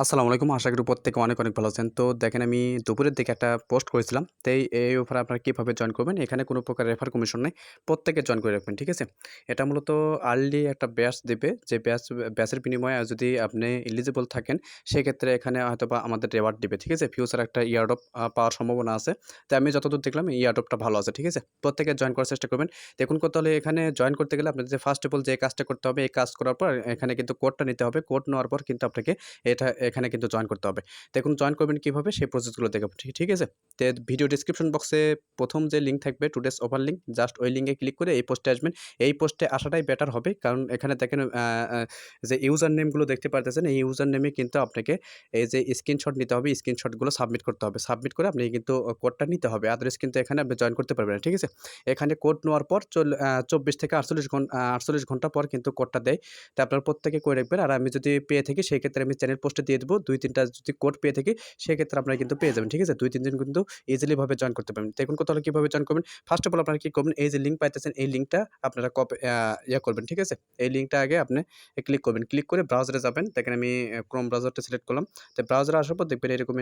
আসসালামু আলাইকুম। আশা করি প্রত্যেকে অনেক, অনেক ভালো আছেন। তো দেখেন আমি দুপুরের দিকে একটা পোস্ট করেছিলাম। তো এই অফারে আপনারা কিভাবে জয়েন করবেন? এখানে কোনো প্রকার রেফার কমিশন নাই। প্রত্যেকে জয়েন করে রাখবেন। ঠিক আছে? এটা মূলত আর্লি একটা ব্যাচ দিবে। যে ব্যাচের বিনিময়ে যদি আপনি এলিজিবল থাকেন, সেক্ষেত্রে এখানে হয়তোবা আমাদের রিওয়ার্ড দিবে। ঠিক আছে? ফিউচারে একটা এয়ারড্রপ পাওয়ার সম্ভাবনা আছে। তো আমি যতদূর দেখলাম এই এয়ারড্রপটা ভালো আছে। ঠিক আছে? প্রত্যেকে জয়েন করার চেষ্টা করবেন। দেখুন করতে হলে এখানে জয়েন করতে গেলে আপনাদের যে ফার্স্ট অফ অল যে কাজটা করতে হবে, এই কাজ করার পর এখানে কিন্তু কোডটা নিতে হবে। কোড নেওয়ার পর কিন্তু আপনাকে এখানে কিন্তু জয়েন করতে হবে। দেখুন জয়েন করবেন কীভাবে সেই প্রসেসগুলো দেখাবো। ঠিক আছে? তো ভিডিও ডেসক্রিপশন বক্সে ১ম যে লিঙ্ক থাকবে টুডেস অফার লিঙ্ক, জাস্ট ওই লিঙ্কে ক্লিক করে এই পোস্টে আসবেন। এই পোস্টে আসাটাই বেটার হবে। কারণ এখানে দেখেন যে ইউজার নেমগুলো দেখতে পারতেছেন, এই ইউজার নেমে কিন্তু আপনাকে এই যে স্ক্রিনশট নিতে হবে, স্ক্রিনশটগুলো সাবমিট করতে হবে। সাবমিট করে আপনি কিন্তু কোডটা নিতে হবে। আদারওয়াইজ কিন্তু এখানে আপনি জয়েন করতে পারবেন না। ঠিক আছে? এখানে কোড নেওয়ার পর ২৪ থেকে ৪৮ ঘন্টা পর কিন্তু কোডটা দেয়। তো আপনারা প্রত্যেকে করে রাখবেন। আর আমি যদি পেয়ে থাকি সেক্ষেত্রে আমি চ্যানেল পোস্টে দিয়ে দেবো। ২-৩ টা যদি কোড পেয়ে থাকি সেক্ষেত্রে আপনারা কিন্তু পেয়ে যাবেন। ঠিক আছে? ২-৩ দিন কিন্তু ইজিলি ভাবে জয়েন করতে পারবেন। দেখুন তাহলে কিভাবে জয়েন করবেন? ফার্স্ট অফ অল আপনারা কি করবেন? এই যে লিঙ্ক পাইতেছেন এই লিঙ্কটা আপনারা করবেন। ঠিক আছে? এই লিঙ্কটা আগে আপনি ক্লিক করবেন। ক্লিক করে ব্রাউজারে যাবেন। দেখেন আমি ক্রোম ব্রাউজারটা সিলেক্ট করলাম। তো ব্রাউজারে আসার পর দেখবেন এরকম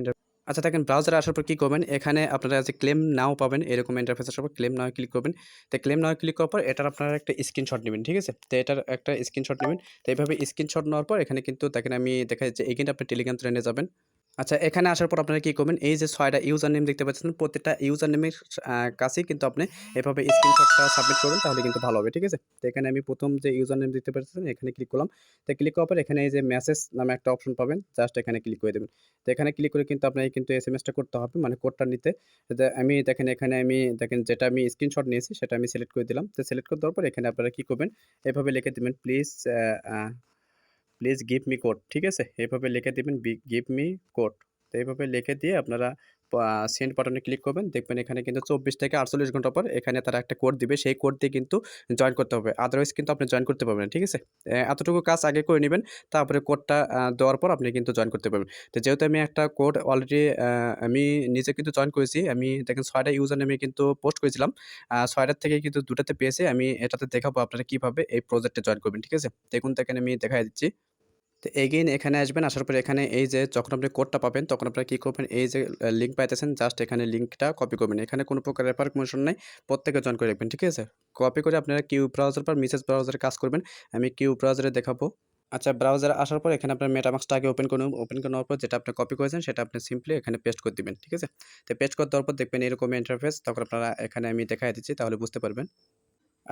আচ্ছা দেখেন ব্রাউজারে আসার পর কি করবেন? এখানে আপনারা যে ক্লেম নাও পাবেন এরকম ইন্টারফেস আসার পর ক্লেম নাও ক্লিক করবেন। তো ক্লেম নাও ক্লিক করার পর এটার আপনারা একটা স্ক্রিনশট নিবেন। ঠিক আছে? তো এটার একটা স্ক্রিনশট নিবেন। তো এইভাবে স্ক্রিনশট নেওয়ার পর এখানে কিন্তু দেখেন আমি দেখা যাচ্ছে এগেইন আপনি টেলিগ্রাম থ্রেডে যাবেন। আচ্ছা এখানে আসার পর আপনারা কি করবেন? এই যে ৬ টা ইউজার নেম দেখতে পাচ্ছেন, প্রত্যেকটা ইউজার নেমের কাছেই কিন্তু আপনি এভাবে স্ক্রিনশটটা সাবমিট করবেন তাহলে কিন্তু ভালো হবে। ঠিক আছে? তো এখানে আমি ১ম যে ইউজার নেম দেখতে পাচ্ছেন এখানে ক্লিক করলাম। তো ক্লিক করার পর এখানে এই যে মেসেজ নামে একটা অপশন পাবেন। জাস্ট এখানে ক্লিক করে দেবেন। তো এখানে ক্লিক করে কিন্তু আপনাকে কিন্তু এসএমএসটা করতে হবে মানে কোডটা নিতে। আমি দেখেন এখানে আমি দেখেন যেটা আমি স্ক্রিনশট নিয়েছি সেটা আমি সিলেক্ট করে দিলাম। তো সিলেক্ট করে দেওয়ার পর এখানে আপনারা কি করবেন? এভাবে লিখে দিবেন প্লিজ গিভ মি কোড। ঠিক আছে? এভাবে লিখে দিবেন গিভ মি কোড। তো এভাবে লিখে দিয়ে আপনারা সেন্ড বাটনে ক্লিক করবেন। দেখবেন এখানে কিন্তু ২৪ থেকে ৪৮ ঘন্টা পর এখানে তারা একটা কোড দিবে। সেই কোড দিয়ে কিন্তু জয়েন করতে হবে। আদারওয়াইজ কিন্তু আপনি জয়েন করতে পারবেন না। ঠিক আছে? এতটুকু কাজ আগে করে নিবেন। তারপরে কোডটা দেওয়ার পর আপনি কিন্তু জয়েন করতে পারবেন। তো যেহেতু আমি একটা কোড অলরেডি আমি নিজে কিন্তু জয়েন করেছি। আমি দেখেন ৬ টা ইউজার নেমে কিন্তু পোস্ট করেছিলাম। ৬ টার থেকে কিন্তু ২ টাতে পেয়েছি। আমি এটাতে দেখাবো আপনারা কিভাবে এই প্রজেক্টে জয়েন করবেন। ঠিক আছে? দেখেন আমি দেখায় দিচ্ছি। তো এগেইন এখানে আসবেন। আসার পরে এখানে এই যে যখন আপনি কোডটা পাবেন তখন আপনারা কি করবেন? এই যে লিঙ্ক পাইতেছেন জাস্ট এখানে লিঙ্কটা কপি করবেন। এখানে কোনো প্রকার রেফার কমিশন নাই। প্রত্যেকে জয়েন করে রাখবেন। ঠিক আছে? কপি করে আপনারা কিউ ব্রাউজার পর মেসেজ ব্রাউজারে কাজ করবেন। আমি কিউ ব্রাউজারে দেখাবো। আচ্ছা ব্রাউজারে আসার পর এখানে আপনার মেটামাস্কটা আগে ওপেন করে নেবেন। ওপেন করে নেওয়ার পর যেটা আপনি কপি করেছেন সেটা আপনি সিম্পলি এখানে পেস্ট করে দিবেন। ঠিক আছে? তো পেস্ট করে দেওয়ার পর দেখবেন এরকম ইন্টারফেস তখন আপনারা এখানে আমি দেখায় দিচ্ছি তাহলে বুঝতে পারবেন।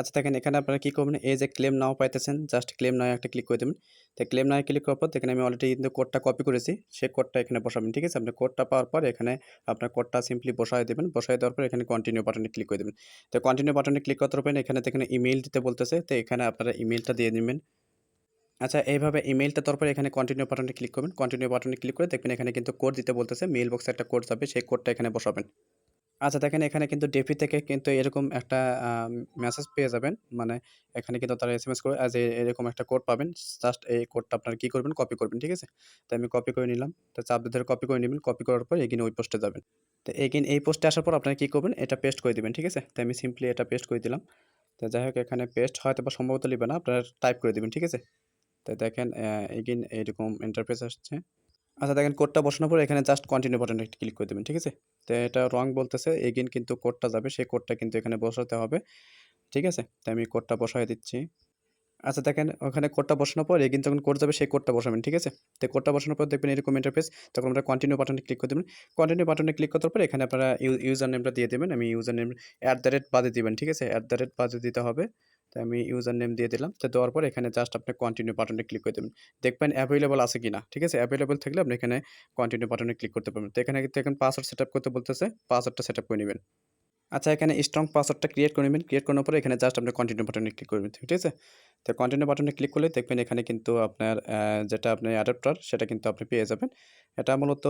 আচ্ছা দেখেন এখানে আপনারা কি করবেন? এই যে ক্লেম নাও পাইতেছেন, জাস্ট ক্লেম নাও একটা ক্লিক করে দিবেন। তো ক্লেম নাও ক্লিক করার পর দেখেন আমি অলরেডি কিন্তু কোডটা কপি করেছি। সেই কোডটা এখানে বসাবেন। ঠিক আছে? আপনি কোডটা পাওয়ার পর এখানে আপনার কোডটা সিম্পলি বসায় দিবেন। বসায় দেওয়ার পর এখানে কন্টিনিউ বাটনে ক্লিক করে দিবেন। তো কন্টিনিউ বাটনে ক্লিক করতে পারবেন। এখানে দেখেন ইমেইল দিতে বলতেছে। তো এখানে আপনারা ইমেইলটা দিয়ে দিবেন। আচ্ছা এইভাবে ইমেইলটা দেওয়ার পর এখানে কন্টিনিউ বাটনে ক্লিক করবেন। কন্টিনিউ বাটনে ক্লিক করে দেখবেন এখানে কিন্তু কোড দিতে বলতেছে। মেইল বক্সে একটা কোড যাবে। সেই কোডটা এখানে বসাবেন। আচ্ছা দেখেন এখানে কিন্তু ডেফি থেকে কিন্তু এরকম একটা মেসেজ পেয়ে যাবেন। মানে এখানে কিন্তু তারা এসএমএস করে যে এরকম একটা কোড পাবেন। জাস্ট এই কোডটা আপনারা কি করবেন? কপি করবেন। ঠিক আছে? তো আমি কপি করে নিলাম। তো চাপ দিয়ে ধরে কপি করে নিবেন। কপি করার পর এগেইন ওই পোস্টে যাবেন। তো এগেইন এই পোস্টে আসার পর আপনারা কি করবেন? এটা পেস্ট করে দিবেন। ঠিক আছে? তো আমি সিম্পলি এটা পেস্ট করে দিলাম। তো যাই হোক এখানে পেস্ট হয়তোবা সম্ভবত লিবে না। আপনারা টাইপ করে দিবেন। ঠিক আছে? তো দেখেন এগেইন এরকম ইন্টারফেস আসছে। আচ্ছা দেখেন কোডটা বসানোর পর এখানে জাস্ট কন্টিনিউ বাটনে একটা ক্লিক করে দিবেন। ঠিক আছে? তো এটা রং বলতেছে এগেইন কিন্তু কোডটা যাবে সেই কোডটা কিন্তু এখানে বসাতে হবে। ঠিক আছে? তো আমি কোডটা বসায় দিচ্ছি। আচ্ছা দেখেন ওখানে কোডটা বসানোর পর এগেইন যখন কোড যাবে সেই কোডটা বসাবেন। ঠিক আছে? তো কোডটা বসানোর পর দেখবেন এরকম ইন্টারফেস তখন আমরা কন্টিনিউ বাটনে ক্লিক করে দিবেন। কন্টিনিউ বাটনে ক্লিক করার পর এখানে আপনারা ইউজার নেমটা দিয়ে দিবেন। আমি ইউজার নেম বাদে দিবেন। ঠিক আছে? বাদে দিতে হবে। তো আমি ইউজার নেম দিয়ে দিলাম। তো দেওয়ার পর এখানে জাস্ট আপনি কন্টিনিউ বাটনে ক্লিক করে দিবেন। দেখবেন এভেইলেবল আছে কিনা। ঠিক আছে? এভেইলেবল থাকলে আপনি এখানে কন্টিনিউ বাটনে ক্লিক করতে পারবেন। তো এখানে কিন্তু এখন পাসওয়ার্ড সেটআপ করতে বলতেছে। পাসওয়ার্ডটা সেটআপ করে নিবেন। আচ্ছা এখানে স্ট্রং পাসওয়ার্ডটা ক্রিয়েট করে নিবেন। ক্রিয়েট করার পরে এখানে জাস্ট আপনি কন্টিনিউ বাটনে ক্লিক করবেন। ঠিক আছে? তো কন্টিনিউ বাটনে ক্লিক করলে দেখবেন এখানে কিন্তু আপনার যেটা আপনি অ্যাডাপ্টার সেটা কিন্তু আপনি পেয়ে যাবেন। এটা মূলত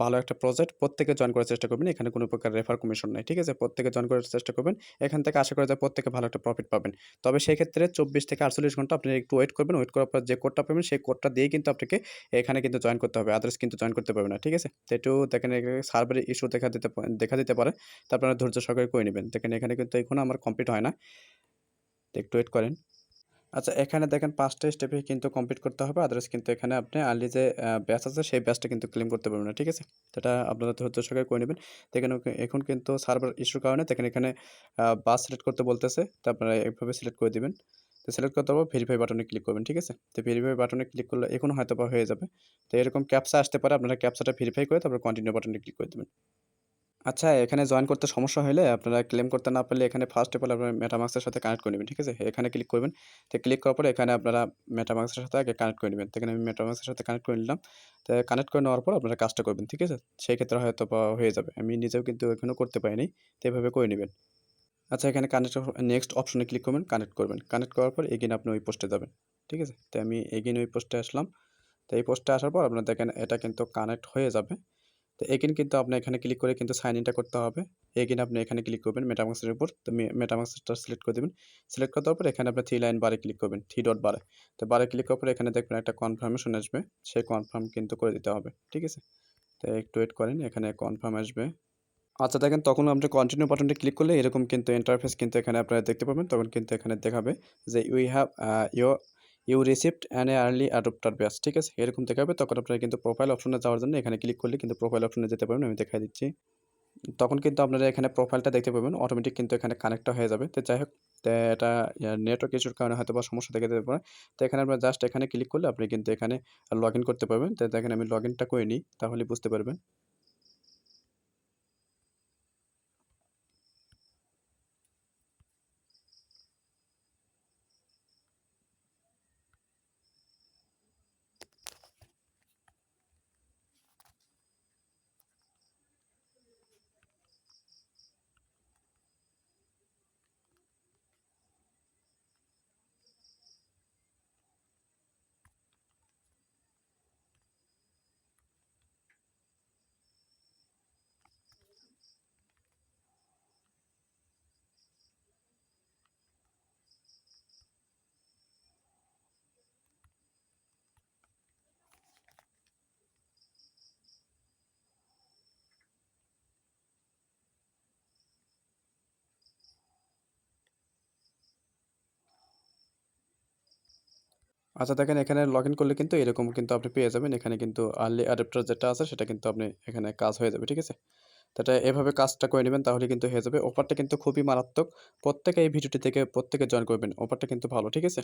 ভালো একটা প্রজেক্ট। প্রত্যেকে জয়েন করার চেষ্টা করবেন। এখানে কোনো প্রকার রেফার কমিশন নাই। ঠিক আছে? প্রত্যেকে জয়েন করার চেষ্টা করবেন। এখান থেকে আশা করা যায় প্রত্যেকে ভালো একটা প্রফিট পাবেন। তবে সেক্ষেত্রে ২৪ থেকে ৪৮ ঘন্টা আপনি একটু ওয়েট করবেন। ওয়েট করার পর যে কোডটা পাবেন সেই কোডটা দিয়েই কিন্তু আপনাকে এখানে কিন্তু জয়েন করতে হবে। আদারওয়াইজ কিন্তু জয়েন করতে পারবেন না। ঠিক আছে? তো একটু দেখেন এখানে সার্ভারের ইস্যু দেখা দিতে পারে। তো আপনারা ধৈর্য সহকারে করে নিবেন। দেখেন এখানে কিন্তু এখনো আমার কমপ্লিট হয় না। তো একটু ওয়েট করেন। আচ্ছা, এখানে দেখেন ৫ টা স্টেপে কিন্তু কমপ্লিট করতে হবে। আদারওয়াইজ কিন্তু এখানে আপনি আর্লি যে ব্যাচ আছে সেই ব্যাচটা কিন্তু ক্লেম করতে পারবেন না। ঠিক আছে? তো এটা আপনারা ধৈর্য সহকারে করে নিবেন। দেখেন এখন কিন্তু সার্ভার ইস্যুর কারণে দেখেন এখানে বাস সিলেক্ট করতে বলতেছে। তো আপনারা এভাবে সিলেক্ট করে দিবেন। তো সিলেক্ট করতে হবে ভেরিফাই বাটনে ক্লিক করবেন। ঠিক আছে? তো ভেরিফাই বাটনে ক্লিক করলে এখন হয়তোবা হয়ে যাবে। তো এরকম ক্যাপচা আসতে পারে। আপনারা ক্যাপচাটা ভেরিফাই করে তারপর কন্টিনিউ বাটনে ক্লিক করে দিবেন। আচ্ছা, এখানে জয়েন করতে সমস্যা হইলে আপনারা ক্লেম করতে না পারলে এখানে ফার্স্ট অফ অল আপনারা MetaMask এর সাথে কানেক্ট করে নিবেন। ঠিক আছে? এখানে ক্লিক করবেন। তো ক্লিক করার পরে এখানে আপনারা MetaMask এর সাথে আগে কানেক্ট করে নিবেন। তো এখানে আমি MetaMask এর সাথে কানেক্ট করে নিলাম। তো কানেক্ট করে নেওয়ার পর আপনারা কাজটা করবেন। ঠিক আছে? সেই ক্ষেত্রে হয়তোবা হয়ে যাবে। আমি নিজেও কিন্তু এখনো করতে পারিনি। তো এভাবে করে নিবেন। আচ্ছা, এখানে কানেক্ট নেক্সট অপশনে ক্লিক করবেন, কানেক্ট করবেন। কানেক্ট করার পর এগেইন আপনি ওই পোস্টে যাবেন। ঠিক আছে? তো আমি এগেইন ওই পোস্টে আসলাম। তো এই পোস্টে আসার পর আপনারা দেখেন এটা কিন্তু কানেক্ট হয়ে যাবে। তো এগেইন কিন্তু আপনার এখানে ক্লিক করে কিন্তু সাইন ইনটা করতে হবে। এগেইন আপনি এখানে ক্লিক করবেন মেটামাস্ক এর উপর। তো মেটামাস্কটা সিলেক্ট করে দিবেন। সিলেক্ট করে দেওয়ার পর এখানে আপনি 3 লাইন বারে ক্লিক করবেন। 3 ডট বারে। তো বারে ক্লিক করার পর এখানে দেখবেন একটা কনফার্মেশন আসবে। সেই কনফার্ম কিন্তু করে দিতে হবে। ঠিক আছে? তো একটু ওয়েট করেন। এখানে কনফার্ম আসবে। আচ্ছা, দেখেন তখন আপনি কন্টিনিউ বাটনটি ক্লিক করলে এরকম কিন্তু ইন্টারফেস কিন্তু এখানে আপনারা দেখতে পাবেন। তখন কিন্তু এখানে দেখাবে যে we have you received an early adopter badge. ঠিক আছে? এরকম দেখাবে। তখন আপনারা কিন্তু প্রোফাইল অপশনে যাওয়ার জন্য এখানে ক্লিক করলে কিন্তু প্রোফাইল অপশনে যেতে পারবেন। আমি দেখায় দিচ্ছি। তখন কিন্তু আপনারা এখানে প্রোফাইলটা দেখতে পাবেন। অটোমেটিক কিন্তু এখানে কানেক্টটা হয়ে যাবে। তো যাই হোক, তো এটা নেটওয়ার্ক ইস্যুর কারণে হয়তোবা সমস্যা দেখা দিতে পারে। তো এখানে আপনারা জাস্ট এখানে ক্লিক করলে আপনি কিন্তু এখানে লগইন করতে পারবেন। তো দেখেন আমি লগইনটা করে নিই, তাহলে বুঝতে পারবেন। আচ্ছা, দেখেন এখানে লগইন করলে কিন্তু এরকম কিন্তু আপনি পেয়ে যাবেন। এখানে কিন্তু আর্লি অ্যাডাপ্টার যেটা আছে সেটা কিন্তু আপনি এখানে কাজ হয়ে যাবে। ঠিক আছে? তো এটা এভাবে কাজটা করে নিবেন তাহলে কিন্তু হয়ে যাবে। অফারটা কিন্তু খুবই মারাত্মক। প্রত্যেকে এই ভিডিওটি থেকে প্রত্যেকে জয়েন করবেন। অফারটা কিন্তু ভালো। ঠিক আছে?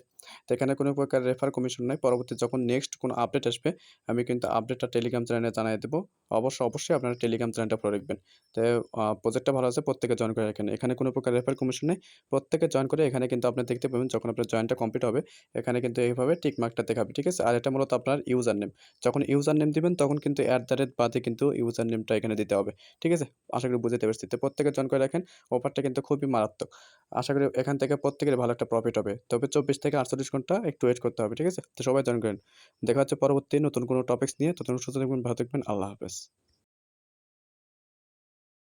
তো এখানে কোনো প্রকার রেফার কমিশন নাই। পরবর্তী যখন নেক্সট কোনো আপডেট আসবে আমি কিন্তু আপডেটটা টেলিগ্রাম চ্যানেলে জানায়ে দেব। অবশ্যই আপনারা টেলিগ্রাম চ্যানেলটা ফলো রাখবেন। তো প্রজেক্টটা ভালো আছে, প্রত্যেকে জয়েন করে রাখেন। এখানে কোনো প্রকার রেফার কমিশন নেই। প্রত্যেকে জয়েন করে এখানে কিন্তু আপনি দেখতে পাবেন যখন আপনার জয়েনটা কমপ্লিট হবে এখানে কিন্তু এইভাবে টিক মার্কটা দেখাবে। ঠিক আছে? আর এটা মূলত আপনার ইউজার নেম। যখন ইউজার নেম দিবেন তখন কিন্তু বাদে কিন্তু ইউজার নেমটা এখানে দিতে হবে। ঠিক আছে? আশা করি বুঝাতে পারছি। তো প্রত্যেকে জয়েন করে রাখেন। অফারটা কিন্তু খুবই মারাত্মক। আশা করি এখান থেকে প্রত্যেকের ভালো একটা প্রফিট হবে। তবে ২৪ থেকে ৪৮ ঘন্টা একটু ওয়েট করতে হবে। ঠিক আছে? তো সবাই জয়েন করেন। দেখা হচ্ছে পরবর্তী নতুন কোনো টপিকস নিয়ে। ততক্ষণ সুস্থ থাকবেন, ভালো থাকবেন। আল্লাহ হাফেজ।